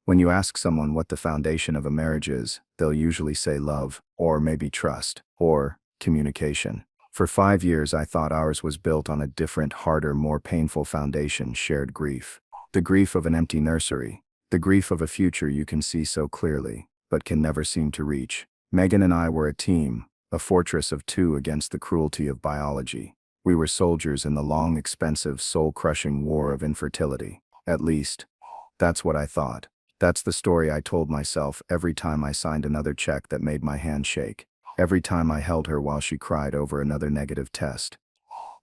When you ask someone what the foundation of a marriage is, they'll usually say love, or maybe trust, or communication. For 5 years, I thought ours was built on a different, harder, more painful foundation: shared grief. The grief of an empty nursery. The grief of a future you can see so clearly, but can never seem to reach. Megan and I were a team, a fortress of two against the cruelty of biology. We were soldiers in the long, expensive, soul-crushing war of infertility. At least, that's what I thought. That's the story I told myself every time I signed another check that made my hand shake. Every time I held her while she cried over another negative test.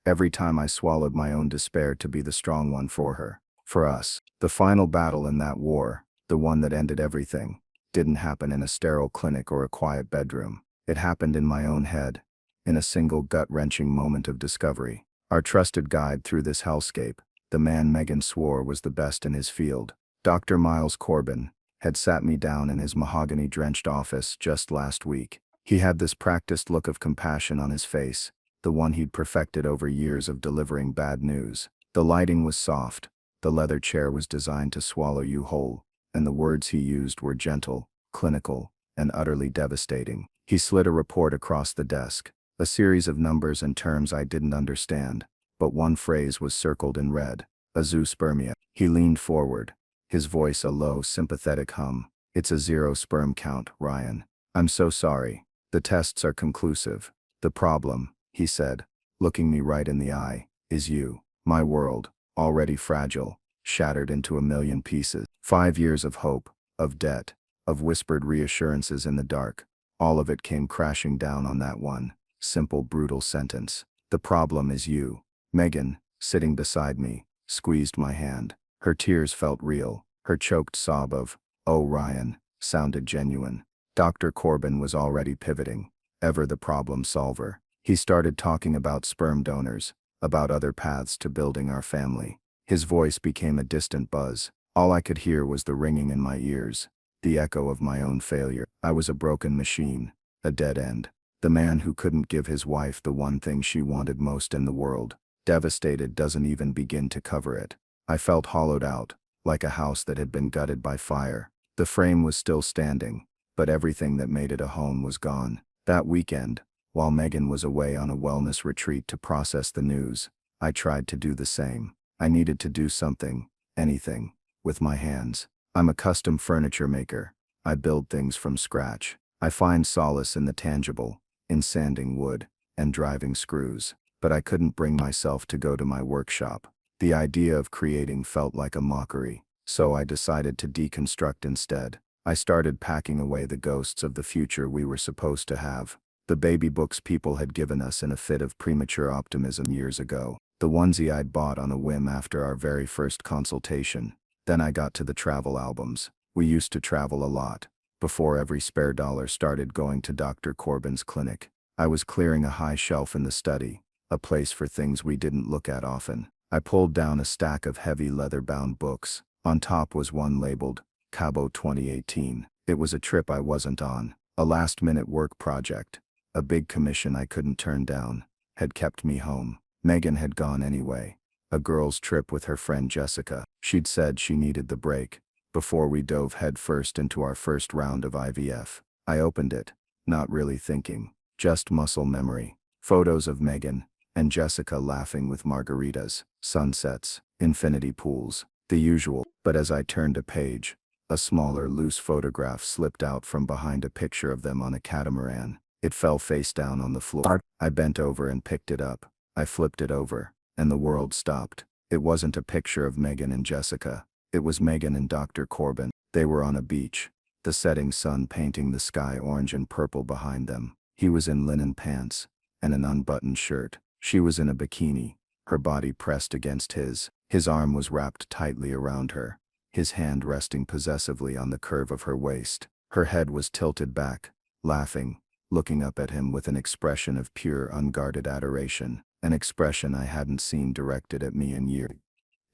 Every time I swallowed my own despair to be the strong one for her. For us, the final battle in that war, the one that ended everything, didn't happen in a sterile clinic or a quiet bedroom. It happened in my own head, in a single gut-wrenching moment of discovery. Our trusted guide through this hellscape, the man Megan swore was the best in his field, Dr. Miles Corbin, had sat me down in his mahogany-drenched office just last week. He had this practiced look of compassion on his face, the one he'd perfected over years of delivering bad news. The lighting was soft, the leather chair was designed to swallow you whole, and the words he used were gentle, clinical, and utterly devastating. He slid a report across the desk, a series of numbers and terms I didn't understand, but one phrase was circled in red: azoospermia. He leaned forward, his voice a low, sympathetic hum. "It's a zero-sperm count, Ryan. I'm so sorry. The tests are conclusive. The problem," he said, looking me right in the eye, "is you. My world, already fragile, shattered into a million pieces. 5 years of hope, of debt, of whispered reassurances in the dark, all of it came crashing down on that one simple, brutal sentence. The problem is you." Megan, sitting beside me, squeezed my hand. Her tears felt real. Her choked sob of, "Oh, Ryan," sounded genuine. Dr. Corbin was already pivoting, ever the problem solver. He started talking about sperm donors, about other paths to building our family. His voice became a distant buzz. All I could hear was the ringing in my ears, the echo of my own failure. I was a broken machine, a dead end. The man who couldn't give his wife the one thing she wanted most in the world. Devastated doesn't even begin to cover it. I felt hollowed out, like a house that had been gutted by fire. The frame was still standing, but everything that made it a home was gone. That weekend, while Megan was away on a wellness retreat to process the news, I tried to do the same. I needed to do something, anything, with my hands. I'm a custom furniture maker. I build things from scratch. I find solace in the tangible, in sanding wood and driving screws. But I couldn't bring myself to go to my workshop. The idea of creating felt like a mockery, so I decided to deconstruct instead. I started packing away the ghosts of the future we were supposed to have. The baby books people had given us in a fit of premature optimism years ago. The onesie I'd bought on a whim after our very first consultation. Then I got to the travel albums. We used to travel a lot. Before every spare dollar started going to Dr. Corbin's clinic. I was clearing a high shelf in the study, a place for things we didn't look at often. I pulled down a stack of heavy leather-bound books. On top was one labeled, Cabo 2018. It was a trip I wasn't on, a last-minute work project. A big commission I couldn't turn down, had kept me home. Megan had gone anyway. A girls' trip with her friend Jessica. She'd said she needed the break, before we dove headfirst into our first round of IVF. I opened it, not really thinking, just muscle memory. Photos of Megan and Jessica laughing with margaritas, sunsets, infinity pools, the usual. But as I turned a page, a smaller, loose photograph slipped out from behind a picture of them on a catamaran. It fell face down on the floor. I bent over and picked it up. I flipped it over, and the world stopped. It wasn't a picture of Megan and Jessica. It was Megan and Dr. Corbin. They were on a beach, the setting sun painting the sky orange and purple behind them. He was in linen pants and an unbuttoned shirt. She was in a bikini, her body pressed against his. His arm was wrapped tightly around her, his hand resting possessively on the curve of her waist. Her head was tilted back, laughing, looking up at him with an expression of pure, unguarded adoration, an expression I hadn't seen directed at me in years.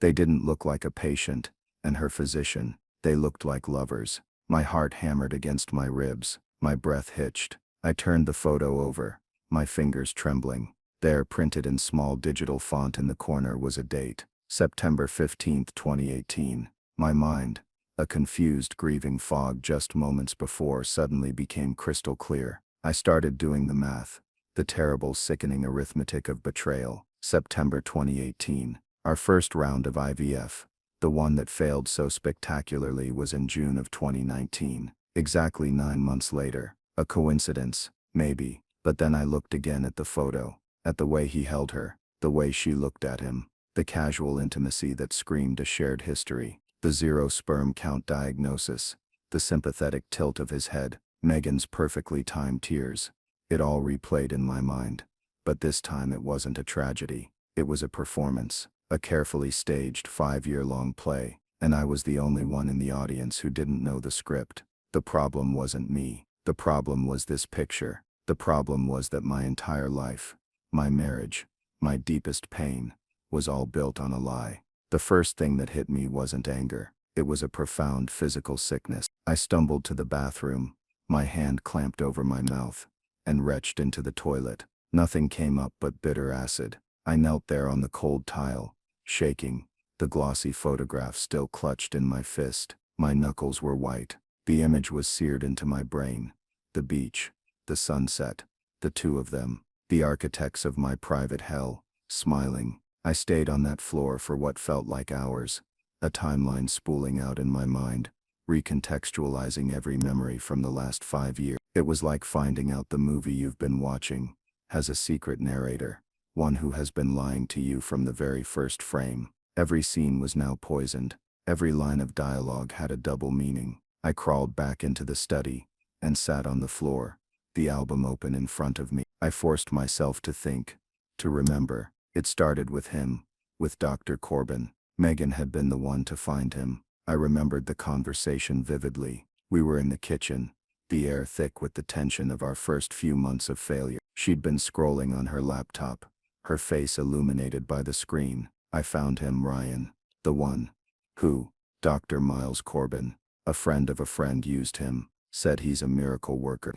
They didn't look like a patient and her physician. They looked like lovers. My heart hammered against my ribs, my breath hitched. I turned the photo over, my fingers trembling. There, printed in small digital font in the corner, was a date, September 15, 2018. My mind, A confused, grieving fog just moments before suddenly became crystal clear. I started doing the math. The terrible, sickening arithmetic of betrayal. September 2018. Our first round of IVF, the one that failed so spectacularly, was in June of 2019. Exactly 9 months later. A coincidence? Maybe. But then I looked again at the photo, at the way he held her, the way she looked at him, the casual intimacy that screamed a shared history, the zero-sperm count diagnosis, the sympathetic tilt of his head, Megan's perfectly timed tears. It all replayed in my mind. But this time it wasn't a tragedy. It was a performance, a carefully staged 5-year-long play, and I was the only one in the audience who didn't know the script. The problem wasn't me. The problem was this picture. The problem was that my entire life, my marriage, my deepest pain, was all built on a lie. The first thing that hit me wasn't anger. It was a profound physical sickness. I stumbled to the bathroom, my hand clamped over my mouth, and retched into the toilet. Nothing came up but bitter acid. I knelt there on the cold tile, shaking, the glossy photograph still clutched in my fist. My knuckles were white. The image was seared into my brain. The beach, the sunset, the two of them, the architects of my private hell, smiling. I stayed on that floor for what felt like hours, a timeline spooling out in my mind, recontextualizing every memory from the last 5 years. It was like finding out the movie you've been watching has a secret narrator, one who has been lying to you from the very first frame. Every scene was now poisoned. Every line of dialogue had a double meaning. I crawled back into the study and sat on the floor, the album open in front of me. I forced myself to think, to remember. It started with him, with Dr. Corbin. Megan had been the one to find him. I remembered the conversation vividly. We were in the kitchen, the air thick with the tension of our first few months of failure. She'd been scrolling on her laptop, her face illuminated by the screen. I found him, Ryan, the one who, Dr. Miles Corbin, a friend of a friend, used him, said he's a miracle worker,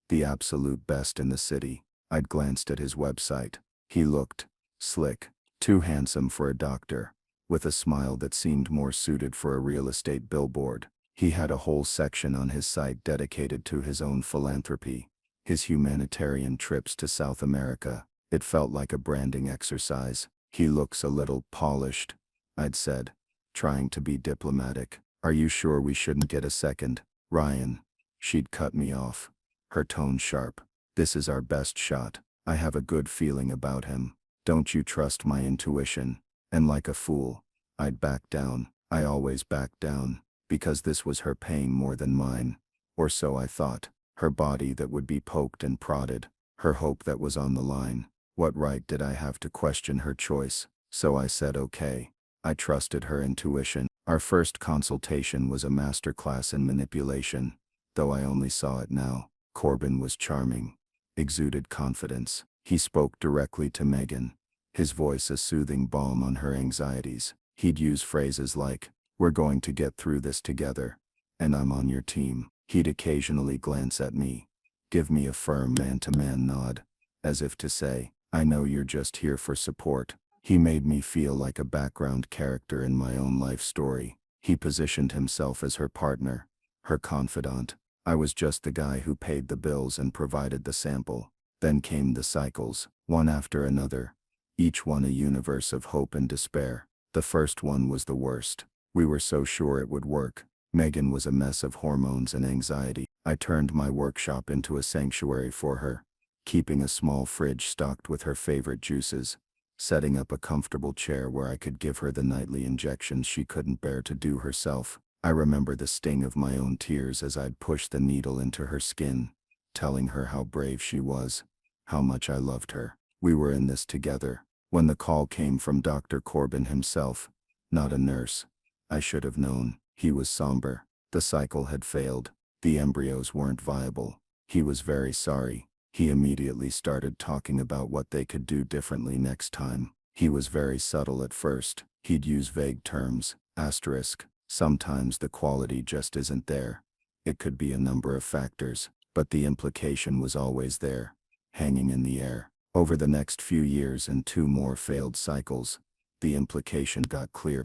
the absolute best in the city. I'd glanced at his website. He looked slick, too handsome for a doctor, with a smile that seemed more suited for a real estate billboard. He had a whole section on his site dedicated to his own philanthropy, his humanitarian trips to South America. It felt like a branding exercise. He looks a little polished, I'd said, trying to be diplomatic. Are you sure we shouldn't get a second, Ryan? She'd cut me off, her tone sharp. This is our best shot. I have a good feeling about him. Don't you trust my intuition? And like a fool, I'd back down. I always backed down, because this was her pain more than mine. Or so I thought. Her body that would be poked and prodded, her hope that was on the line. What right did I have to question her choice? So I said okay. I trusted her intuition. Our first consultation was a masterclass in manipulation, though I only saw it now. Corbin was charming, exuded confidence. He spoke directly to Megan, his voice a soothing balm on her anxieties. He'd use phrases like, "We're going to get through this together, and I'm on your team." He'd occasionally glance at me, give me a firm man-to-man nod, as if to say, "I know you're just here for support." He made me feel like a background character in my own life story. He positioned himself as her partner, her confidant. I was just the guy who paid the bills and provided the sample. Then came the cycles, one after another, each one a universe of hope and despair. The first one was the worst. We were so sure it would work. Megan was a mess of hormones and anxiety. I turned my workshop into a sanctuary for her, keeping a small fridge stocked with her favorite juices, setting up a comfortable chair where I could give her the nightly injections she couldn't bear to do herself. I remember the sting of my own tears as I'd pushed the needle into her skin, telling her how brave she was, how much I loved her. We were in this together. When the call came from Dr. Corbin himself, not a nurse, I should have known. He was somber. The cycle had failed. The embryos weren't viable. He was very sorry. He immediately started talking about what they could do differently next time. He was very subtle at first. He'd use vague terms, asterisk. Sometimes the quality just isn't there. It could be a number of factors, but the implication was always there, hanging in the air. Over the next few years and 2 more failed cycles, the implication got clear.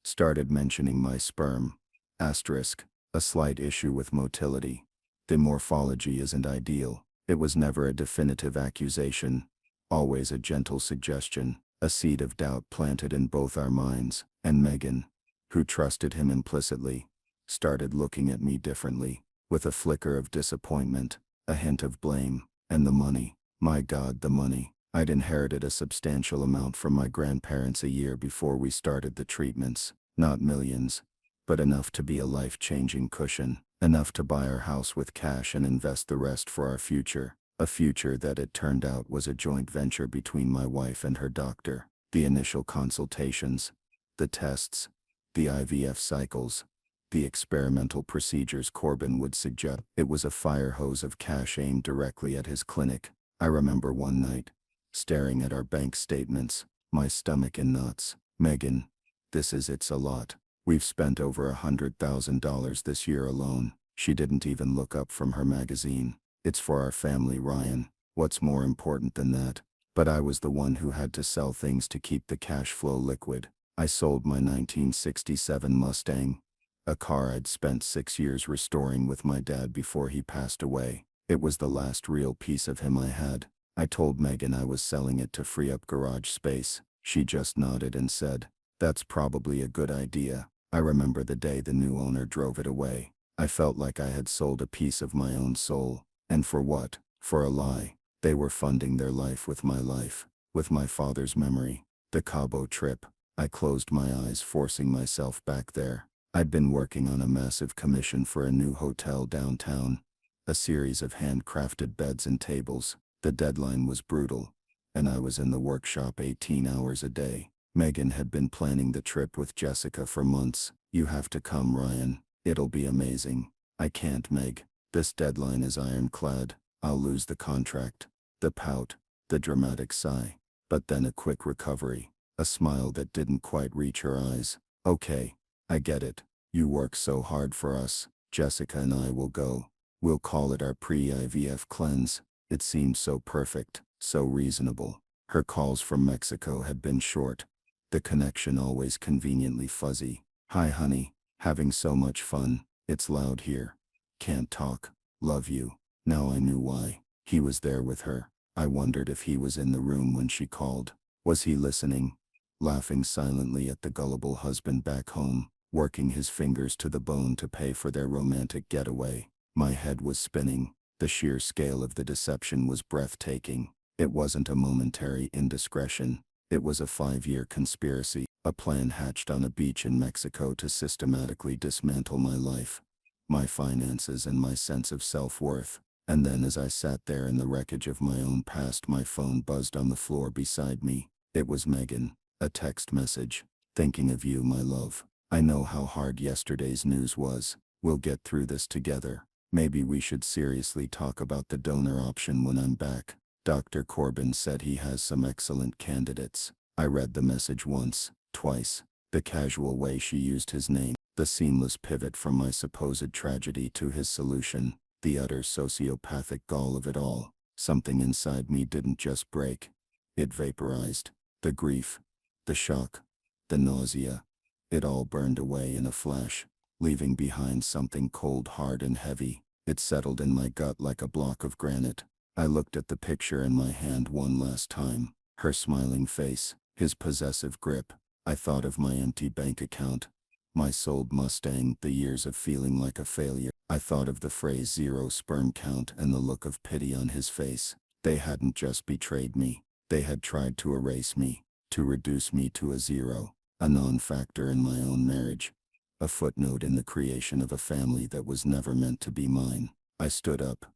Started mentioning my sperm, Asterisk. A slight issue with motility. The morphology isn't ideal. It was never a definitive accusation, always a gentle suggestion, a seed of doubt planted in both our minds, and Megan, who trusted him implicitly, started looking at me differently, with a flicker of disappointment, a hint of blame, and the money. My God, the money. I'd inherited a substantial amount from my grandparents a year before we started the treatments, not millions, but enough to be a life-changing cushion, enough to buy our house with cash and invest the rest for our future, a future that it turned out was a joint venture between my wife and her doctor. The initial consultations, the tests, the IVF cycles, the experimental procedures Corbin would suggest. It was a fire hose of cash aimed directly at his clinic. I remember one night, staring at our bank statements, my stomach in knots. Megan, it's a lot. We've spent over $100,000 this year alone. She didn't even look up from her magazine. It's for our family, Ryan. What's more important than that? But I was the one who had to sell things to keep the cash flow liquid. I sold my 1967 Mustang, a car I'd spent 6 years restoring with my dad before he passed away. It was the last real piece of him I had. I told Megan I was selling it to free up garage space. She just nodded and said, "That's probably a good idea." I remember the day the new owner drove it away. I felt like I had sold a piece of my own soul. And for what? For a lie. They were funding their life, with my father's memory. The Cabo trip. I closed my eyes, forcing myself back there. I'd been working on a massive commission for a new hotel downtown. A series of handcrafted beds and tables. The deadline was brutal, and I was in the workshop 18 hours a day. Megan had been planning the trip with Jessica for months. "You have to come, Ryan. It'll be amazing." "I can't, Meg. This deadline is ironclad. I'll lose the contract." The pout, the dramatic sigh, but then a quick recovery, a smile that didn't quite reach her eyes. "Okay, I get it. You work so hard for us. Jessica and I will go. We'll call it our pre-IVF cleanse." It seemed so perfect, so reasonable. Her calls from Mexico had been short, the connection always conveniently fuzzy. "Hi honey, having so much fun. It's loud here. Can't talk. Love you." Now I knew why. He was there with her. I wondered if he was in the room when she called. Was he listening? Laughing silently at the gullible husband back home, working his fingers to the bone to pay for their romantic getaway. My head was spinning. The sheer scale of the deception was breathtaking. It wasn't a momentary indiscretion. It was a 5-year conspiracy, a plan hatched on a beach in Mexico to systematically dismantle my life, my finances, and my sense of self-worth. And then, as I sat there in the wreckage of my own past, my phone buzzed on the floor beside me. It was Megan, a text message. "Thinking of you, my love. I know how hard yesterday's news was. We'll get through this together. Maybe we should seriously talk about the donor option when I'm back. Dr. Corbin said he has some excellent candidates." I read the message once, twice. The casual way she used his name, the seamless pivot from my supposed tragedy to his solution, the utter sociopathic gall of it all. Something inside me didn't just break. It vaporized. The grief, the shock, the nausea. It all burned away in a flash, leaving behind something cold, hard, and heavy. It settled in my gut like a block of granite. I looked at the picture in my hand one last time. Her smiling face, his possessive grip. I thought of my empty bank account, my sold Mustang, the years of feeling like a failure. I thought of the phrase zero-sperm count and the look of pity on his face. They hadn't just betrayed me. They had tried to erase me, to reduce me to a zero, a non-factor in my own marriage, a footnote in the creation of a family that was never meant to be mine. I stood up,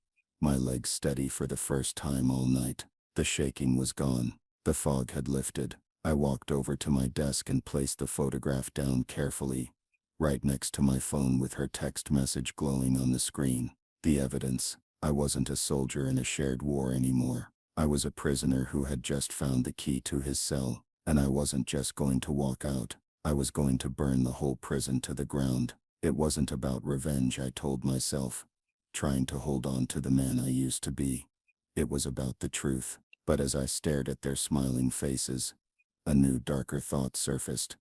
my legs steady for the first time all night. The shaking was gone. The fog had lifted. I walked over to my desk and placed the photograph down carefully, right next to my phone with her text message glowing on the screen. The evidence. I wasn't a soldier in a shared war anymore. I was a prisoner who had just found the key to his cell, and I wasn't just going to walk out. I was going to burn the whole prison to the ground. It wasn't about revenge, I told myself, trying to hold on to the man I used to be. It was about the truth. But as I stared at their smiling faces, a new darker thought surfaced,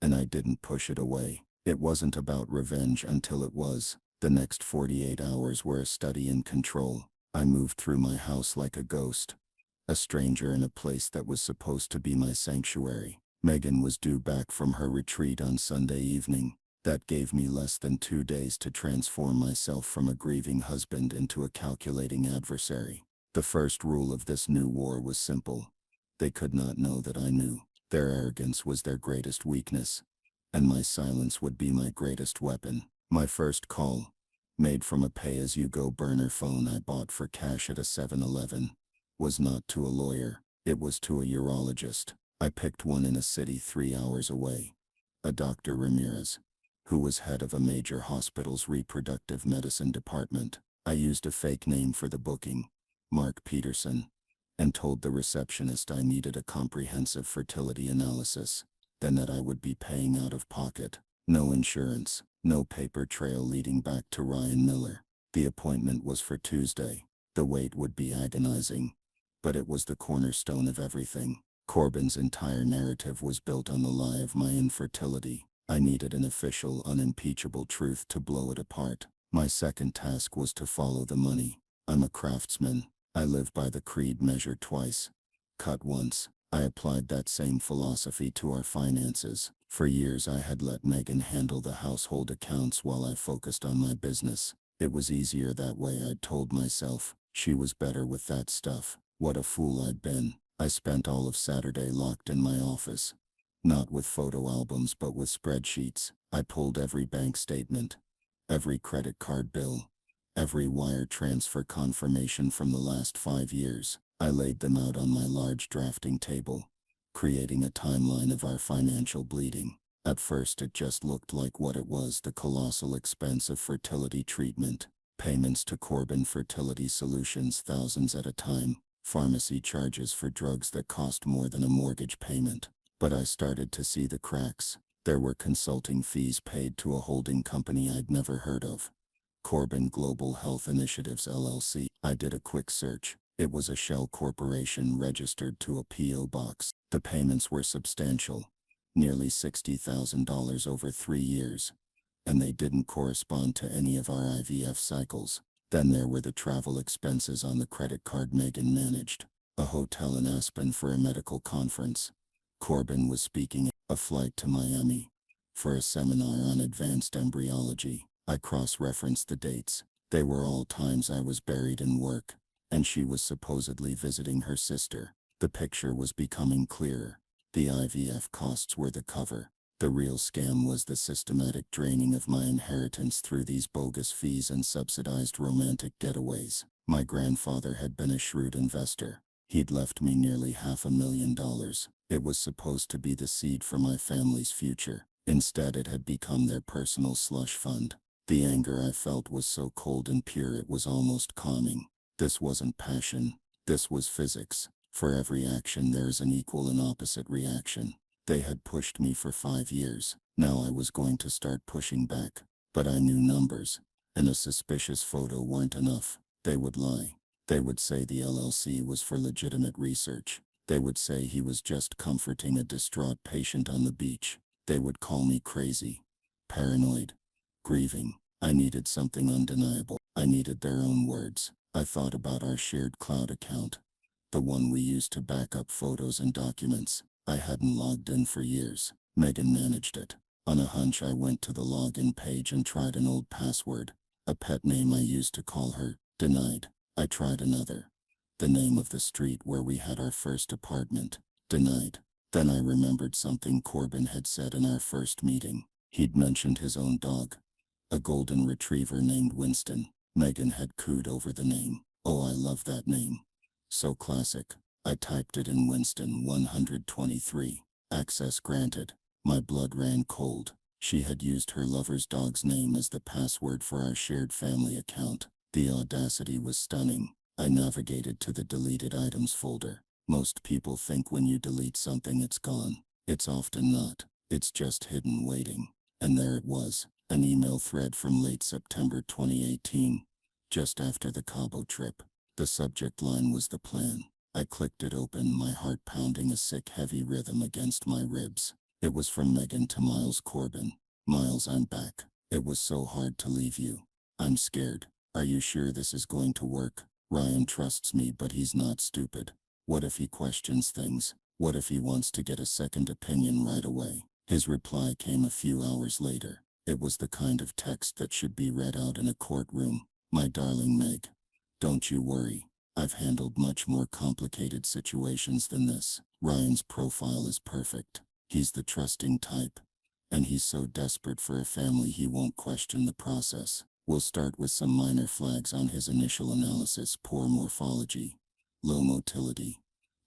and I didn't push it away. It wasn't about revenge until it was. The next 48 hours were a study in control. I moved through my house like a ghost, a stranger in a place that was supposed to be my sanctuary. Megan was due back from her retreat on Sunday evening. That gave me less than 2 days to transform myself from a grieving husband into a calculating adversary. The first rule of this new war was simple. They could not know that I knew. Their arrogance was their greatest weakness, and my silence would be my greatest weapon. My first call, made from a pay-as-you-go burner phone I bought for cash at a 7-Eleven, was not to a lawyer, it was to a urologist. I picked one in a city 3 hours away, a Dr. Ramirez, who was head of a major hospital's reproductive medicine department. I used a fake name for the booking, Mark Peterson, and told the receptionist I needed a comprehensive fertility analysis, then that I would be paying out of pocket. No insurance, no paper trail leading back to Ryan Miller. The appointment was for Tuesday. The wait would be agonizing, but it was the cornerstone of everything. Corbin's entire narrative was built on the lie of my infertility. I needed an official, unimpeachable truth to blow it apart. My second task was to follow the money. I'm a craftsman. I live by the creed measure twice, cut once. I applied that same philosophy to our finances. For years I had let Megan handle the household accounts while I focused on my business. It was easier that way, I'd told myself. She was better with that stuff. What a fool I'd been. I spent all of Saturday locked in my office. Not with photo albums but with spreadsheets. I pulled every bank statement, every credit card bill, every wire transfer confirmation from the last 5 years. I laid them out on my large drafting table, creating a timeline of our financial bleeding. At first it just looked like what it was, the colossal expense of fertility treatment, payments to Corbin Fertility Solutions thousands at a time, pharmacy charges for drugs that cost more than a mortgage payment. But I started to see the cracks. There were consulting fees paid to a holding company I'd never heard of, Corbin Global Health Initiatives LLC. I did a quick search. It was a shell corporation registered to a P.O. box. The payments were substantial, nearly $60,000 over 3 years, and they didn't correspond to any of our IVF cycles. Then there were the travel expenses on the credit card Megan managed, a hotel in Aspen for a medical conference Corbin was speaking, a flight to Miami for a seminar on advanced embryology. I cross-referenced the dates. They were all times I was buried in work, and she was supposedly visiting her sister. The picture was becoming clearer. The IVF costs were the cover. The real scam was the systematic draining of my inheritance through these bogus fees and subsidized romantic getaways. My grandfather had been a shrewd investor. He'd left me nearly $500,000. It was supposed to be the seed for my family's future. Instead, it had become their personal slush fund. The anger I felt was so cold and pure it was almost calming. This wasn't passion. This was physics. For every action there's an equal and opposite reaction. They had pushed me for 5 years. Now I was going to start pushing back. But I knew numbers, and a suspicious photo weren't enough. They would lie. They would say the LLC was for legitimate research. They would say he was just comforting a distraught patient on the beach. They would call me crazy, paranoid, grieving. I needed something undeniable. I needed their own words. I thought about our shared cloud account, the one we used to back up photos and documents. I hadn't logged in for years. Megan managed it. On a hunch, I went to the login page and tried an old password, a pet name I used to call her. Denied. I tried another. The name of the street where we had our first apartment. Denied. Then I remembered something Corbin had said in our first meeting. He'd mentioned his own dog, a golden retriever named Winston. Megan had cooed over the name. Oh, I love that name. So classic. I typed it in Winston 123. Access granted. My blood ran cold. She had used her lover's dog's name as the password for our shared family account. The audacity was stunning. I navigated to the deleted items folder. Most people think when you delete something it's gone. It's often not. It's just hidden waiting. And there it was, an email thread from late September 2018, just after the Cabo trip. The subject line was the plan. I clicked it open, my heart pounding a sick heavy rhythm against my ribs. It was from Megan to Miles Corbin. Miles, I'm back. It was so hard to leave you. I'm scared. Are you sure this is going to work? Ryan trusts me, but he's not stupid. What if he questions things? What if he wants to get a second opinion right away? His reply came a few hours later. It was the kind of text that should be read out in a courtroom. My darling Meg, don't you worry. I've handled much more complicated situations than this. Ryan's profile is perfect. He's the trusting type. And he's so desperate for a family he won't question the process. We'll start with some minor flags on his initial analysis: poor morphology, low motility,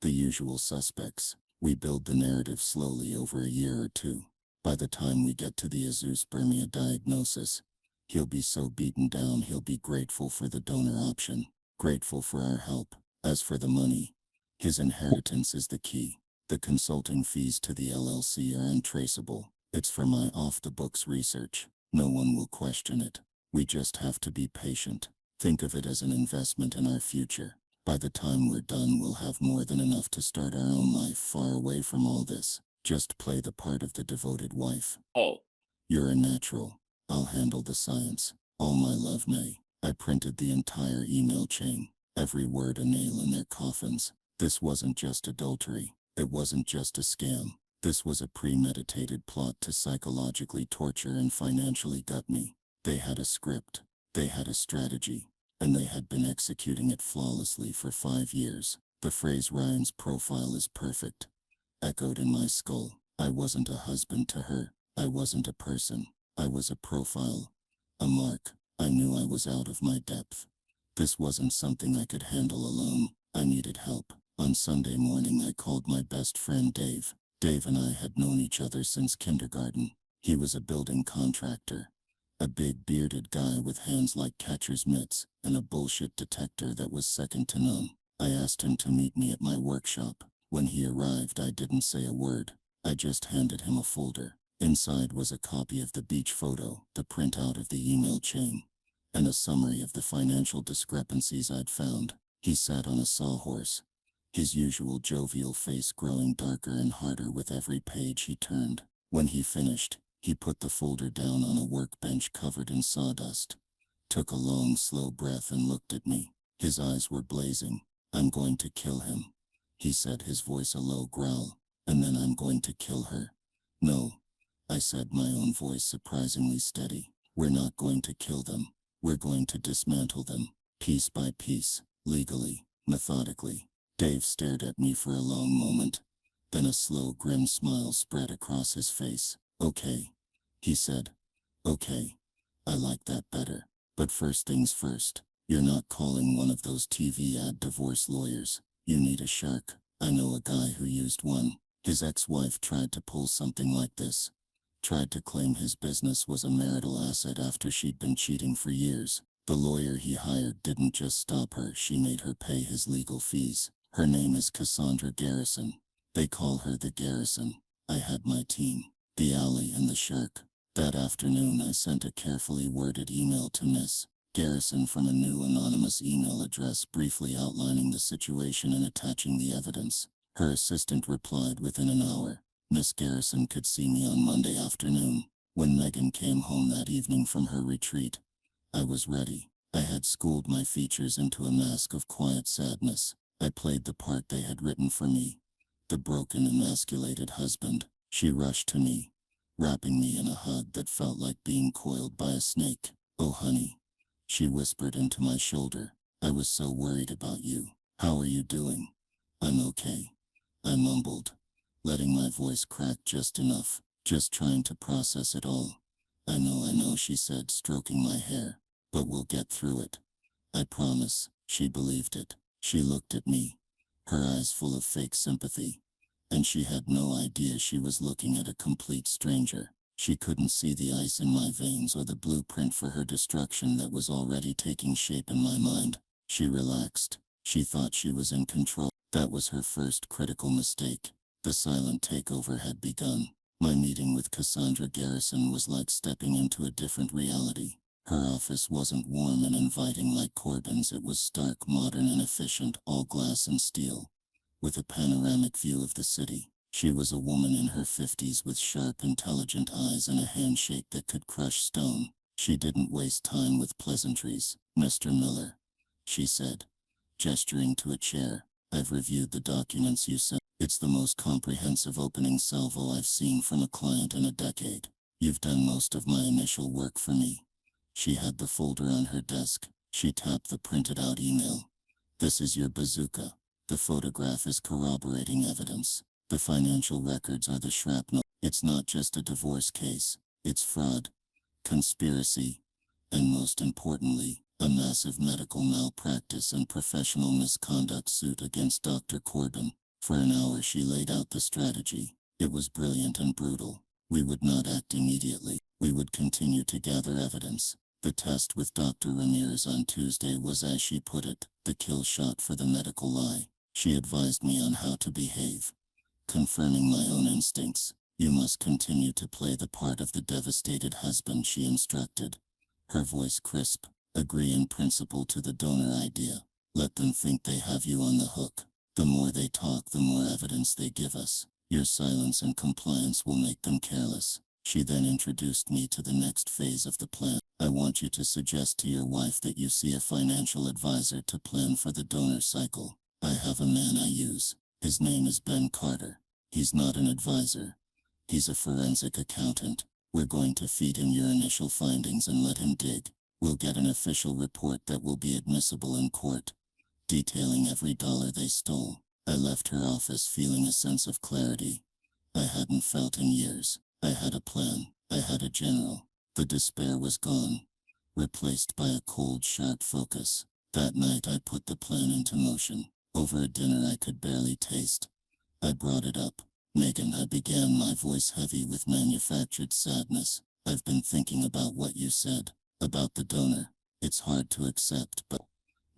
the usual suspects. We build the narrative slowly over a year or two. By the time we get to the azoospermia diagnosis, he'll be so beaten down he'll be grateful for the donor option, grateful for our help. As for the money, his inheritance is the key. The consulting fees to the LLC are untraceable. It's for my off-the-books research. No one will question it. We just have to be patient. Think of it as an investment in our future. By the time we're done, we'll have more than enough to start our own life far away from all this. Just play the part of the devoted wife. Oh, You're a natural. I'll handle the science. All my love, May. I printed the entire email chain. Every word a nail in their coffins. This wasn't just adultery. It wasn't just a scam. This was a premeditated plot to psychologically torture and financially gut me. They had a script. They had a strategy. And they had been executing it flawlessly for 5 years. The phrase "Ryan's profile is perfect" echoed in my skull. I wasn't a husband to her. I wasn't a person. I was a profile. A mark. I knew I was out of my depth. This wasn't something I could handle alone. I needed help. On Sunday morning, I called my best friend Dave. Dave and I had known each other since kindergarten. He was a building contractor. A big bearded guy with hands like catcher's mitts and a bullshit detector that was second to none. I asked him to meet me at my workshop. When he arrived, I didn't say a word. I just handed him a folder. Inside was a copy of the beach photo, the printout of the email chain, and a summary of the financial discrepancies I'd found. He sat on a sawhorse, his usual jovial face growing darker and harder with every page he turned. When he finished, he put the folder down on a workbench covered in sawdust, took a long, slow breath and looked at me. His eyes were blazing. "I'm going to kill him," he said, his voice a low growl. "And then I'm going to kill her." "No," I said, my own voice surprisingly steady. "We're not going to kill them. We're going to dismantle them, piece by piece, legally, methodically." Dave stared at me for a long moment. Then a slow, grim smile spread across his face. "Okay," he said. "Okay. I like that better. But first things first. You're not calling one of those TV ad divorce lawyers. You need a shark. I know a guy who used one. His ex-wife tried to pull something like this. Tried to claim his business was a marital asset after she'd been cheating for years. The lawyer he hired didn't just stop her, she made her pay his legal fees. Her name is Cassandra Garrison. They call her the Garrison. I had my team, the Alley and the Shark. That afternoon I sent a carefully worded email to Miss Garrison from a new anonymous email address, briefly outlining the situation and attaching the evidence. Her assistant replied within an hour. Miss Garrison could see me on Monday afternoon. When Megan came home that evening from her retreat, I was ready. I had schooled my features into a mask of quiet sadness. I played the part they had written for me, the broken, emasculated husband. She rushed to me, wrapping me in a hug that felt like being coiled by a snake. "Oh, honey," she whispered into my shoulder. "I was so worried about you. How are you doing?" "I'm okay," I mumbled, letting my voice crack just enough, just trying to process it all. I know," she said, stroking my hair. "But we'll get through it. I promise." She believed it. She looked at me, her eyes full of fake sympathy. And she had no idea she was looking at a complete stranger. She couldn't see the ice in my veins or the blueprint for her destruction that was already taking shape in my mind. She relaxed. She thought she was in control. That was her first critical mistake. The silent takeover had begun. My meeting with Cassandra Garrison was like stepping into a different reality. Her office wasn't warm and inviting like Corbin's. It was stark, modern and efficient, all glass and steel, with a panoramic view of the city. She was a woman in her 50s with sharp, intelligent eyes and a handshake that could crush stone. She didn't waste time with pleasantries. "Mr. Miller," she said, gesturing to a chair, "I've reviewed the documents you sent. It's the most comprehensive opening salvo I've seen from a client in a decade. You've done most of my initial work for me." She had the folder on her desk. She tapped the printed out email. "This is your bazooka. The photograph is corroborating evidence. The financial records are the shrapnel. It's not just a divorce case. It's fraud, conspiracy, and most importantly, a massive medical malpractice and professional misconduct suit against Dr. Corbin." For an hour she laid out the strategy. It was brilliant and brutal. We would not act immediately. We would continue to gather evidence. The test with Dr. Ramirez on Tuesday was, as she put it, the kill shot for the medical lie. She advised me on how to behave, confirming my own instincts. "You must continue to play the part of the devastated husband," she instructed, her voice crisp. "Agree in principle to the donor idea. Let them think they have you on the hook. The more they talk, the more evidence they give us. Your silence and compliance will make them careless." She then introduced me to the next phase of the plan. "I want you to suggest to your wife that you see a financial advisor to plan for the donor cycle. I have a man I use. His name is Ben Carter. He's not an advisor. He's a forensic accountant. We're going to feed him your initial findings and let him dig. We'll get an official report that will be admissible in court, detailing every dollar they stole." I left her office feeling a sense of clarity I hadn't felt in years. I had a plan. I had a general. The despair was gone, replaced by a cold, sharp focus. That night I put the plan into motion. Over a dinner I could barely taste, I brought it up. "Megan," I began, my voice heavy with manufactured sadness, "I've been thinking about what you said, about the donor. It's hard to accept, but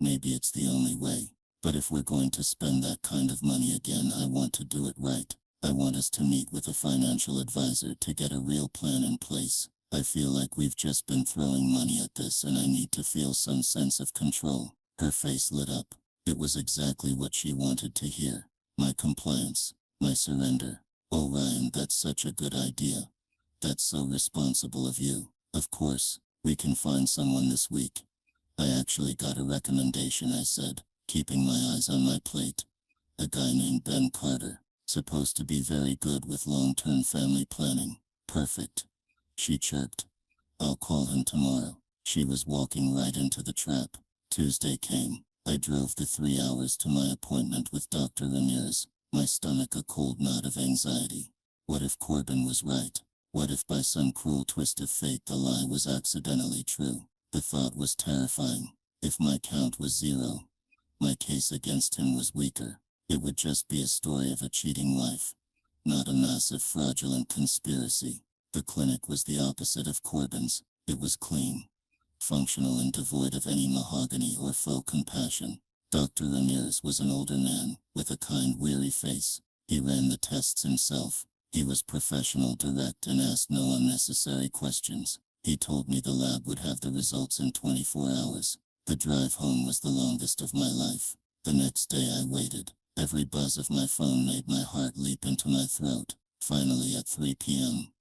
maybe it's the only way. But if we're going to spend that kind of money again, I want to do it right. I want us to meet with a financial advisor to get a real plan in place. I feel like we've just been throwing money at this and I need to feel some sense of control." Her face lit up. It was exactly what she wanted to hear. My compliance, my surrender. "Oh Ryan, that's such a good idea. That's so responsible of you. Of course, we can find someone this week. I actually got a recommendation," I said, keeping my eyes on my plate. "A guy named Ben Carter, supposed to be very good with long-term family planning." "Perfect," she chirped. "I'll call him tomorrow." She was walking right into the trap. Tuesday came. I drove the 3 hours to my appointment with Dr. Ramirez, my stomach a cold knot of anxiety. What if Corbin was right? What if by some cruel twist of fate the lie was accidentally true? The thought was terrifying. If my count was 0, my case against him was weaker. It would just be a story of a cheating wife, not a massive fraudulent conspiracy. The clinic was the opposite of Corbin's. It was clean, functional, and devoid of any mahogany or faux compassion. Dr. Ramirez was an older man, with a kind, weary face. He ran the tests himself. He was professional, direct, and asked no unnecessary questions. He told me the lab would have the results in 24 hours. The drive home was the longest of my life. The next day I waited. Every buzz of my phone made my heart leap into my throat. Finally, at 3 p.m.,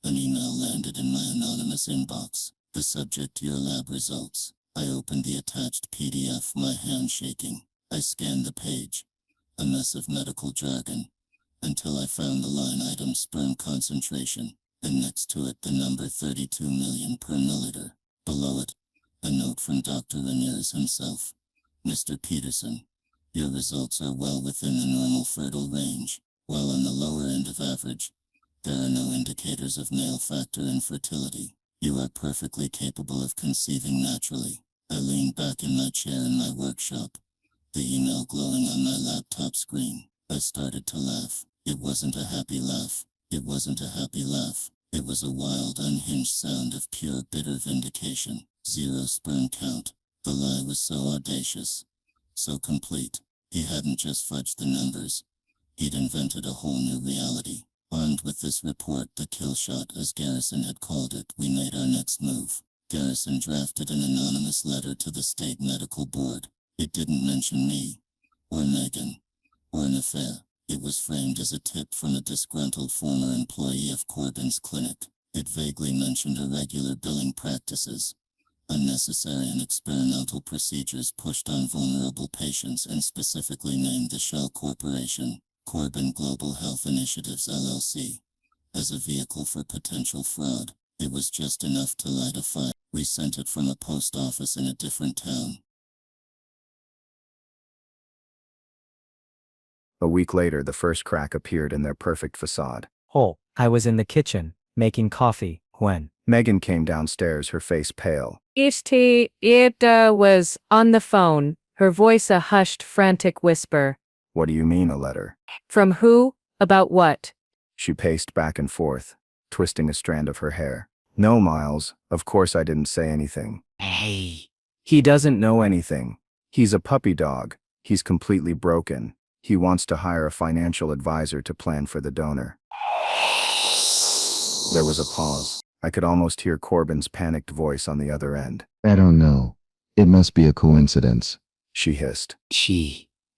an email landed in my anonymous inbox. The subject: "Your lab results." I opened the attached PDF, my hand shaking. I scanned the page. A mess of medical jargon, until I found the line item "sperm concentration," and next to it the number 32 million per milliliter. Below it, a note from Dr. Ramirez himself. "Mr. Peterson, your results are well within the normal fertile range, while on the lower end of average. There are no indicators of male factor infertility. You are perfectly capable of conceiving naturally." I leaned back in my chair in my workshop, the email glowing on my laptop screen. I started to laugh. It wasn't a happy laugh. It wasn't a happy laugh. It was a wild, unhinged sound of pure, bitter vindication. 0 sperm count. The lie was so audacious, so complete. He hadn't just fudged the numbers. He'd invented a whole new reality. Armed with this report, the kill shot, as Garrison had called it, we made our next move. Garrison drafted an anonymous letter to the state medical board. It didn't mention me, or Megan, or an affair. It was framed as a tip from a disgruntled former employee of Corbin's clinic. It vaguely mentioned irregular billing practices, unnecessary and experimental procedures pushed on vulnerable patients, and specifically named the shell corporation, Corbin Global Health Initiatives LLC, as a vehicle for potential fraud. It was just enough to light a fire. We sent it from a post office in a different town. A week later, the first crack appeared in their perfect facade. Oh, I was in the kitchen, making coffee, when Megan came downstairs, her face pale. It was on the phone, her voice a hushed, frantic whisper. What do you mean, a letter? From who? About what? She paced back and forth, twisting a strand of her hair. No, Miles, of course I didn't say anything. Hey. He doesn't know anything. He's a puppy dog. He's completely broken. He wants to hire a financial advisor to plan for the donor. There was a pause. I could almost hear Corbin's panicked voice on the other end. I don't know. It must be a coincidence. She hissed.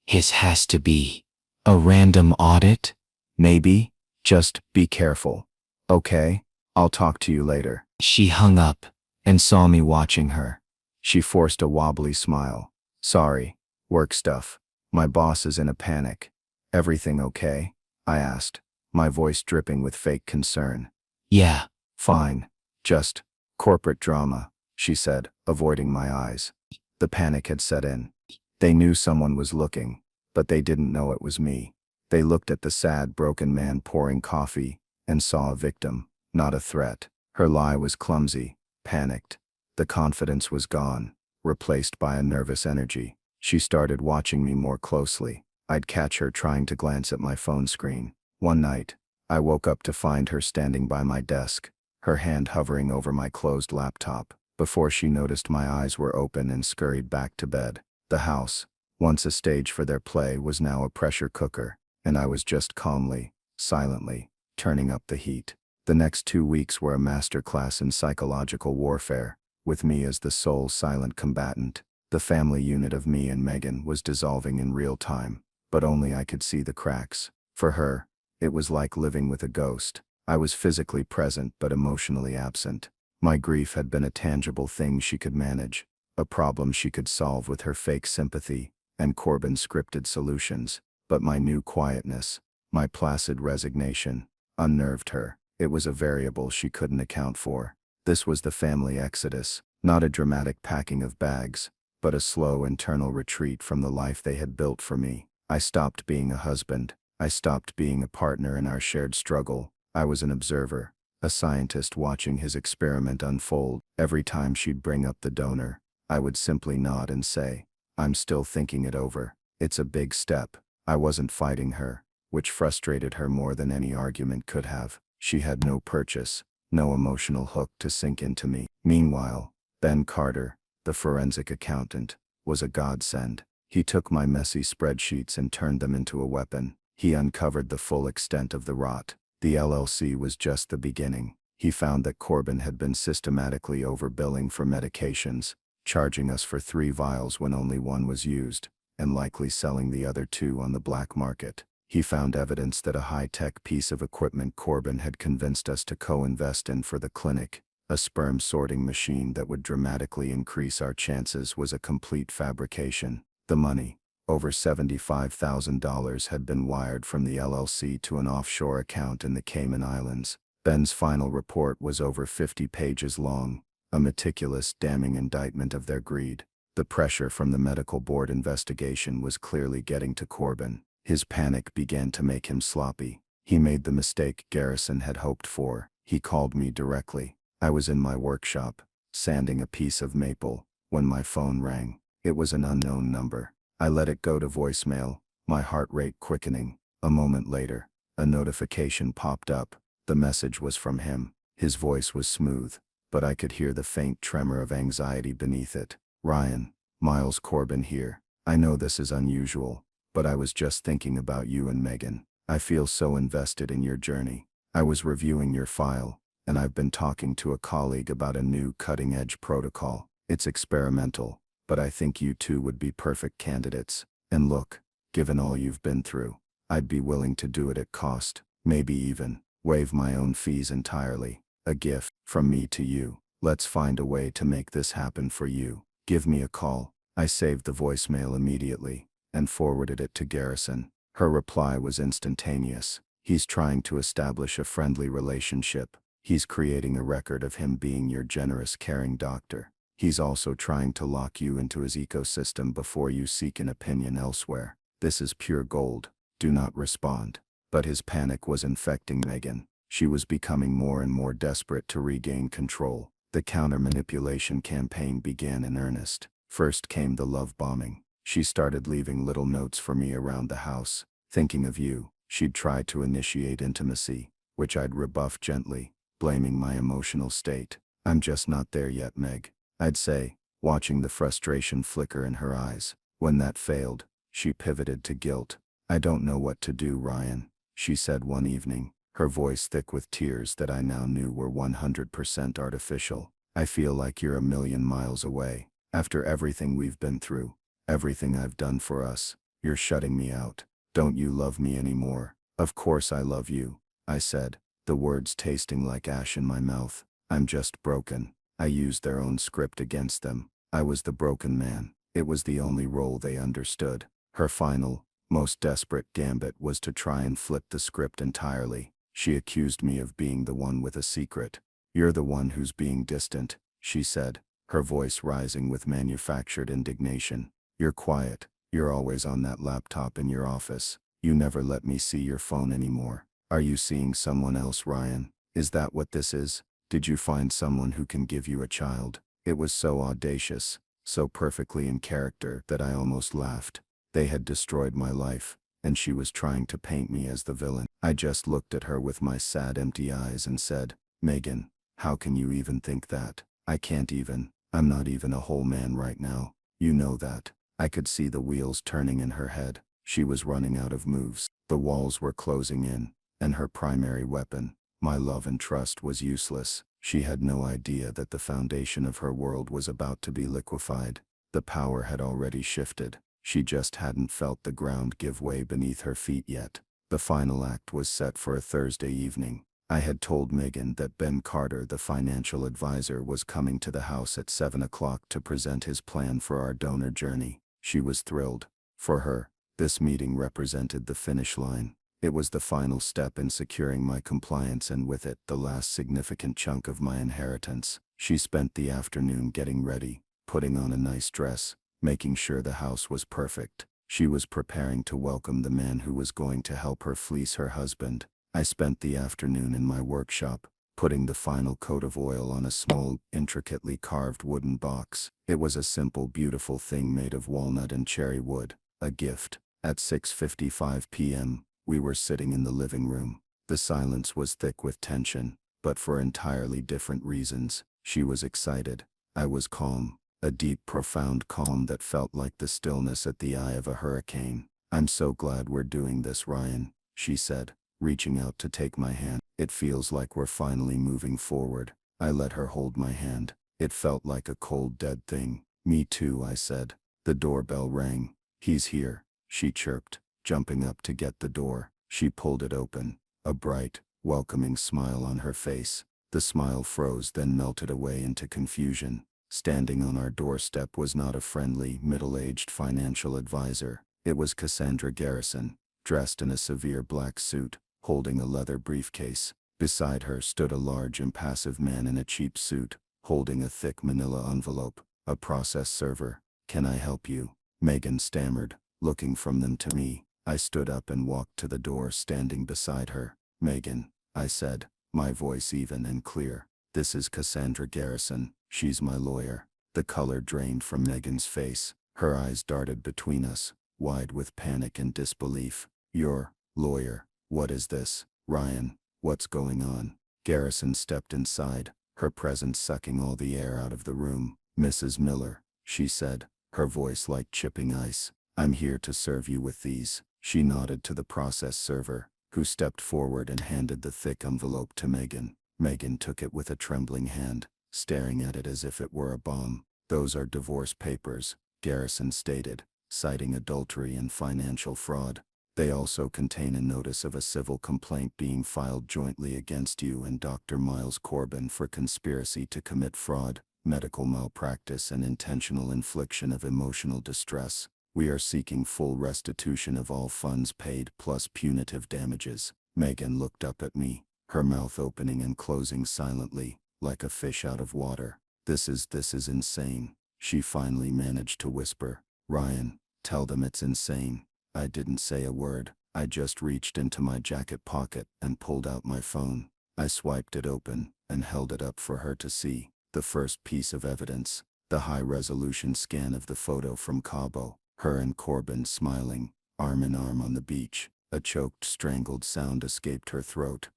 His has to be a random audit? Maybe. Just be careful. Okay? I'll talk to you later. She hung up and saw me watching her. She forced a wobbly smile. Sorry. Work stuff. My boss is in a panic. Everything okay? I asked, my voice dripping with fake concern. Yeah. Fine. Just corporate drama, she said, avoiding my eyes. The panic had set in. They knew someone was looking, but they didn't know it was me. They looked at the sad, broken man pouring coffee and saw a victim, not a threat. Her lie was clumsy, panicked. The confidence was gone, replaced by a nervous energy. She started watching me more closely. I'd catch her trying to glance at my phone screen. One night, I woke up to find her standing by my desk, her hand hovering over my closed laptop. Before she noticed, my eyes were open and scurried back to bed. The house, once a stage for their play, was now a pressure cooker, and I was just calmly, silently, turning up the heat. The next 2 weeks were a masterclass in psychological warfare, with me as the sole silent combatant. The family unit of me and Megan was dissolving in real time, but only I could see the cracks. For her, it was like living with a ghost. I was physically present but emotionally absent. My grief had been a tangible thing she could manage, a problem she could solve with her fake sympathy and Corbin's scripted solutions. But my new quietness, my placid resignation, unnerved her. It was a variable she couldn't account for. This was the family exodus, not a dramatic packing of bags, but a slow internal retreat from the life they had built for me. I stopped being a husband. I stopped being a partner in our shared struggle. I was an observer, a scientist watching his experiment unfold. Every time she'd bring up the donor, I would simply nod and say, I'm still thinking it over. It's a big step. I wasn't fighting her, which frustrated her more than any argument could have. She had no purchase, no emotional hook to sink into me. Meanwhile, Ben Carter, the forensic accountant, was a godsend. He took my messy spreadsheets and turned them into a weapon. He uncovered the full extent of the rot. The LLC was just the beginning. He found that Corbin had been systematically overbilling for medications, charging us for 3 vials when only 1 was used, and likely selling the other 2 on the black market. He found evidence that a high-tech piece of equipment Corbin had convinced us to co-invest in for the clinic, a sperm sorting machine that would dramatically increase our chances, was a complete fabrication. The money, over $75,000, had been wired from the LLC to an offshore account in the Cayman Islands. Ben's final report was over 50 pages long, a meticulous, damning indictment of their greed. The pressure from the medical board investigation was clearly getting to Corbin. His panic began to make him sloppy. He made the mistake Garrison had hoped for. He called me directly. I was in my workshop, sanding a piece of maple, when my phone rang. It was an unknown number. I let it go to voicemail, my heart rate quickening. A moment later, a notification popped up. The message was from him. His voice was smooth, but I could hear the faint tremor of anxiety beneath it. Ryan, Miles Corbin here. I know this is unusual, but I was just thinking about you and Megan. I feel so invested in your journey. I was reviewing your file, and I've been talking to a colleague about a new cutting-edge protocol. It's experimental, but I think you two would be perfect candidates. And look, given all you've been through, I'd be willing to do it at cost, maybe even waive my own fees entirely. A gift from me to you. Let's find a way to make this happen for you. Give me a call. I saved the voicemail immediately and forwarded it to Garrison. Her reply was instantaneous. He's trying to establish a friendly relationship. He's creating a record of him being your generous, caring doctor. He's also trying to lock you into his ecosystem before you seek an opinion elsewhere. This is pure gold. Do not respond. But his panic was infecting Megan. She was becoming more and more desperate to regain control. The counter-manipulation campaign began in earnest. First came the love bombing. She started leaving little notes for me around the house. Thinking of you. She'd try to initiate intimacy, which I'd rebuff gently, blaming my emotional state. I'm just not there yet, Meg, I'd say, watching the frustration flicker in her eyes. When that failed, she pivoted to guilt. I don't know what to do, Ryan, she said one evening, her voice thick with tears that I now knew were 100% artificial. I feel like you're a million miles away. After everything we've been through, everything I've done for us, you're shutting me out. Don't you love me anymore? Of course I love you, I said, the words tasting like ash in my mouth. I'm just broken. I used their own script against them. I was the broken man. It was the only role they understood. Her final, most desperate gambit was to try and flip the script entirely. She accused me of being the one with a secret. You're the one who's being distant, she said, her voice rising with manufactured indignation. You're quiet. You're always on that laptop in your office. You never let me see your phone anymore. Are you seeing someone else, Ryan? Is that what this is? Did you find someone who can give you a child? It was so audacious, so perfectly in character that I almost laughed. They had destroyed my life, and she was trying to paint me as the villain. I just looked at her with my sad, empty eyes and said, Megan, how can you even think that? I can't even. I'm not even a whole man right now. You know that. I could see the wheels turning in her head. She was running out of moves. The walls were closing in, and her primary weapon, my love and trust, was useless. She had no idea that the foundation of her world was about to be liquefied. The power had already shifted. She just hadn't felt the ground give way beneath her feet yet. The final act was set for a Thursday evening. I had told Megan that Ben Carter, the financial advisor, was coming to the house at 7 o'clock to present his plan for our donor journey. She was thrilled. For her, this meeting represented the finish line. It was the final step in securing my compliance and with it, the last significant chunk of my inheritance. She spent the afternoon getting ready, putting on a nice dress, making sure the house was perfect. She was preparing to welcome the man who was going to help her fleece her husband. I spent the afternoon in my workshop, putting the final coat of oil on a small, intricately carved wooden box. It was a simple, beautiful thing made of walnut and cherry wood, a gift. At 6:55 p.m., we were sitting in the living room. The silence was thick with tension, but for entirely different reasons. She was excited. I was calm, a deep, profound calm that felt like the stillness at the eye of a hurricane. I'm so glad we're doing this, Ryan, she said, reaching out to take my hand. It feels like we're finally moving forward. I let her hold my hand. It felt like a cold, dead thing. Me too, I said. The doorbell rang. He's here, she chirped, jumping up to get the door. She pulled it open, a bright, welcoming smile on her face. The smile froze, then melted away into confusion. Standing on our doorstep was not a friendly, middle-aged financial advisor. It was Cassandra Garrison, dressed in a severe black suit, holding a leather briefcase. Beside her stood a large, impassive man in a cheap suit, holding a thick manila envelope. A process server. Can I help you? Megan stammered, looking from them to me. I stood up and walked to the door, standing beside her. Megan, I said, my voice even and clear. This is Cassandra Garrison. She's my lawyer. The color drained from Megan's face. Her eyes darted between us, wide with panic and disbelief. Your lawyer? What is this? Ryan, what's going on? Garrison stepped inside, her presence sucking all the air out of the room. Mrs. Miller, she said, her voice like chipping ice. I'm here to serve you with these. She nodded to the process server, who stepped forward and handed the thick envelope to Megan. Megan took it with a trembling hand, staring at it as if it were a bomb. Those are divorce papers, Garrison stated, citing adultery and financial fraud. They also contain a notice of a civil complaint being filed jointly against you and Dr. Miles Corbin for conspiracy to commit fraud, medical malpractice, and intentional infliction of emotional distress. We are seeking full restitution of all funds paid plus punitive damages. Megan looked up at me, her mouth opening and closing silently, like a fish out of water. This is insane. She finally managed to whisper. Ryan, tell them it's insane. I didn't say a word. I just reached into my jacket pocket and pulled out my phone. I swiped it open and held it up for her to see. The first piece of evidence, the high-resolution scan of the photo from Cabo, her and Corbin smiling, arm in arm on the beach. A choked, strangled sound escaped her throat.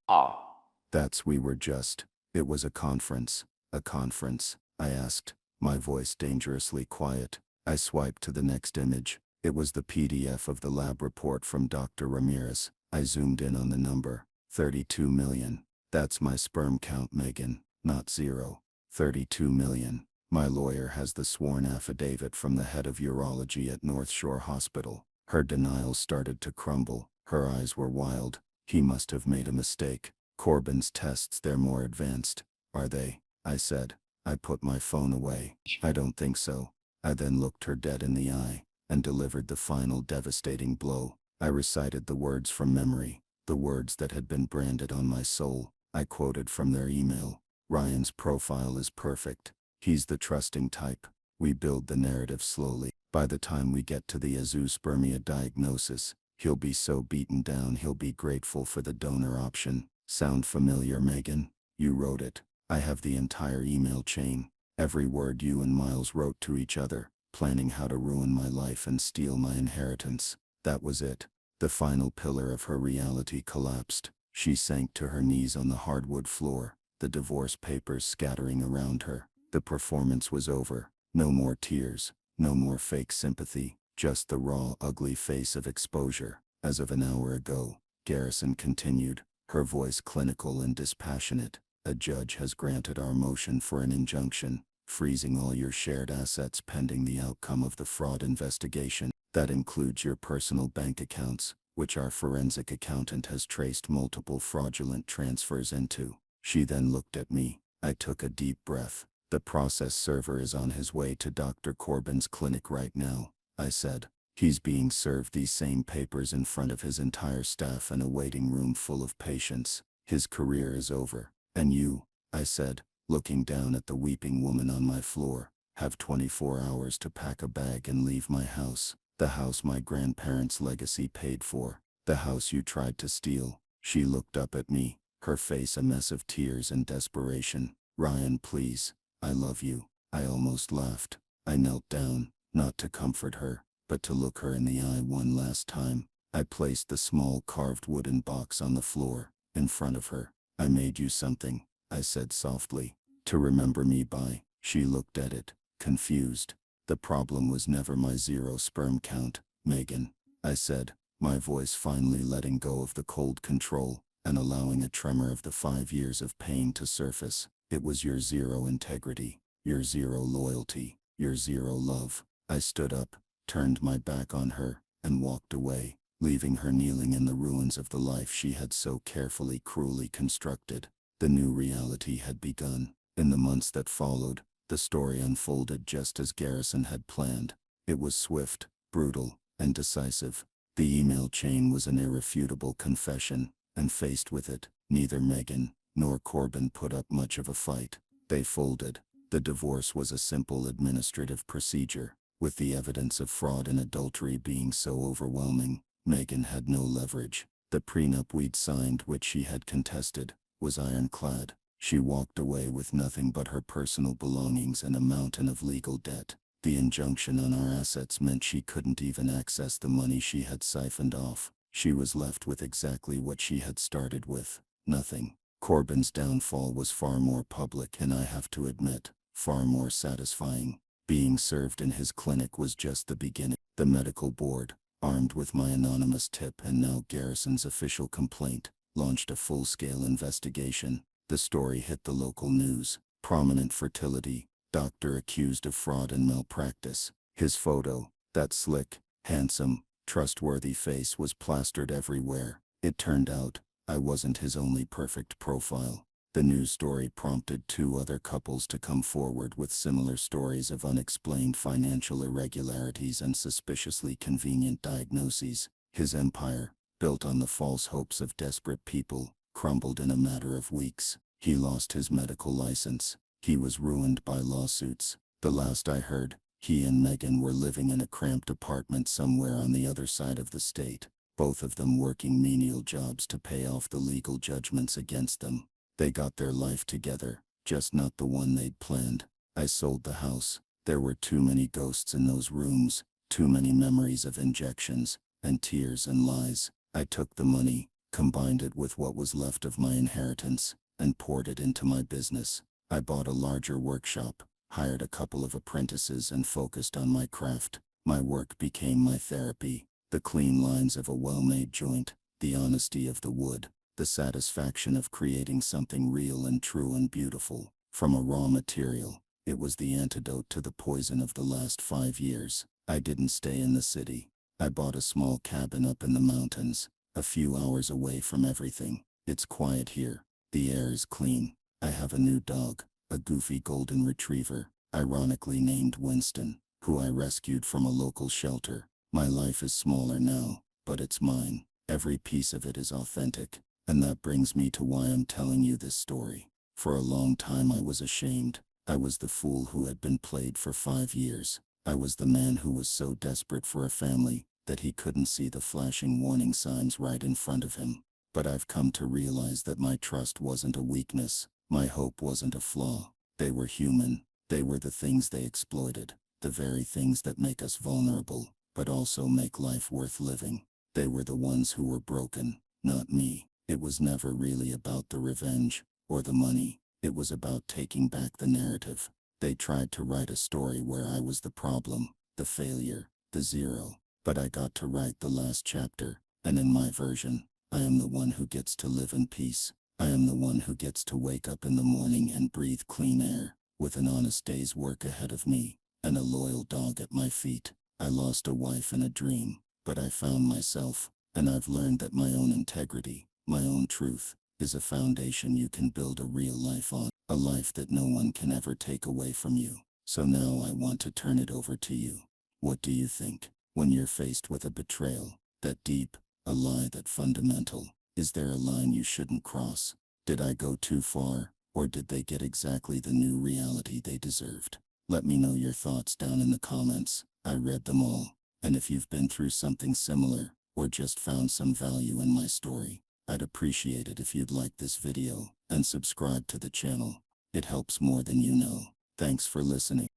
We were just. It was a conference. A conference? I asked, my voice dangerously quiet. I swiped to the next image. It was the PDF of the lab report from Dr. Ramirez. I zoomed in on the number. 32 million. That's my sperm count, Megan, not zero. 32 million. My lawyer has the sworn affidavit from the head of urology at North Shore Hospital. Her denial started to crumble. Her eyes were wild. He must have made a mistake. Corbin's tests, they're more advanced. Are they? I said. I put my phone away. I don't think so. I then looked her dead in the eye and delivered the final devastating blow. I recited the words from memory, the words that had been branded on my soul. I quoted from their email. Ryan's profile is perfect. He's the trusting type. We build the narrative slowly. By the time we get to the azoospermia diagnosis, he'll be so beaten down he'll be grateful for the donor option. Sound familiar, Megan? You wrote it. I have the entire email chain. Every word you and Miles wrote to each other, planning how to ruin my life and steal my inheritance. That was it. The final pillar of her reality collapsed. She sank to her knees on the hardwood floor, the divorce papers scattering around her. The performance was over. No more tears, no more fake sympathy, just the raw, ugly face of exposure. As of an hour ago, Garrison continued, her voice clinical and dispassionate. A judge has granted our motion for an injunction, freezing all your shared assets pending the outcome of the fraud investigation. That includes your personal bank accounts, which our forensic accountant has traced multiple fraudulent transfers into. She then looked at me. I took a deep breath. The process server is on his way to Dr. Corbin's clinic right now, I said. He's being served these same papers in front of his entire staff and a waiting room full of patients. His career is over. And you, I said, looking down at the weeping woman on my floor, have 24 hours to pack a bag and leave my house. The house my grandparents' legacy paid for. The house you tried to steal. She looked up at me, her face a mess of tears and desperation. Ryan, please. I love you. I almost laughed. I knelt down, not to comfort her, but to look her in the eye one last time. I placed the small carved wooden box on the floor, in front of her. I made you something, I said softly, to remember me by. She looked at it, confused. The problem was never my zero sperm count, Megan, I said, my voice finally letting go of the cold control and allowing a tremor of the 5 years of pain to surface. It was your zero integrity, your zero loyalty, your zero love. I stood up, turned my back on her, and walked away, leaving her kneeling in the ruins of the life she had so carefully, cruelly constructed. The new reality had begun. In the months that followed, the story unfolded just as Garrison had planned. It was swift, brutal, and decisive. The email chain was an irrefutable confession, and faced with it, neither Megan nor Corbin put up much of a fight. They folded. The divorce was a simple administrative procedure, with the evidence of fraud and adultery being so overwhelming. Megan had no leverage. The prenup we'd signed, which she had contested, was ironclad. She walked away with nothing but her personal belongings and a mountain of legal debt. The injunction on our assets meant she couldn't even access the money she had siphoned off. She was left with exactly what she had started with, nothing. Corbin's downfall was far more public and, I have to admit, far more satisfying. Being served in his clinic was just the beginning. The medical board, armed with my anonymous tip and now Garrison's official complaint, launched a full-scale investigation. The story hit the local news. Prominent fertility doctor accused of fraud and malpractice. His photo, that slick, handsome, trustworthy face was plastered everywhere. It turned out, I wasn't his only perfect profile. The news story prompted 2 other couples to come forward with similar stories of unexplained financial irregularities and suspiciously convenient diagnoses. His empire, built on the false hopes of desperate people, crumbled in a matter of weeks. He lost his medical license. He was ruined by lawsuits. The last I heard, he and Megan were living in a cramped apartment somewhere on the other side of the state, both of them working menial jobs to pay off the legal judgments against them. They got their life together, just not the one they'd planned. I sold the house. There were too many ghosts in those rooms, too many memories of injections, and tears and lies. I took the money, combined it with what was left of my inheritance, and poured it into my business. I bought a larger workshop, hired a couple of apprentices and focused on my craft. My work became my therapy. The clean lines of a well-made joint, the honesty of the wood, the satisfaction of creating something real and true and beautiful, from a raw material. It was the antidote to the poison of the last 5 years. I didn't stay in the city. I bought a small cabin up in the mountains, a few hours away from everything. It's quiet here. The air is clean. I have a new dog, a goofy golden retriever, ironically named Winston, who I rescued from a local shelter. My life is smaller now, but it's mine. Every piece of it is authentic. And that brings me to why I'm telling you this story. For a long time I was ashamed. I was the fool who had been played for 5 years. I was the man who was so desperate for a family that he couldn't see the flashing warning signs right in front of him. But I've come to realize that my trust wasn't a weakness. My hope wasn't a flaw. They were human. They were the things they exploited, the very things that make us vulnerable, but also make life worth living. They were the ones who were broken, not me. It was never really about the revenge or the money. It was about taking back the narrative. They tried to write a story where I was the problem, the failure, the zero. But I got to write the last chapter, and in my version, I am the one who gets to live in peace. I am the one who gets to wake up in the morning and breathe clean air, with an honest day's work ahead of me, and a loyal dog at my feet. I lost a wife and a dream, but I found myself, and I've learned that my own integrity, my own truth, is a foundation you can build a real life on, a life that no one can ever take away from you. So now I want to turn it over to you. What do you think? When you're faced with a betrayal, that deep, a lie that fundamental, is there a line you shouldn't cross? Did I go too far, or did they get exactly the new reality they deserved? Let me know your thoughts down in the comments. I read them all, and if you've been through something similar, or just found some value in my story, I'd appreciate it if you'd like this video, and subscribe to the channel. It helps more than you know. Thanks for listening.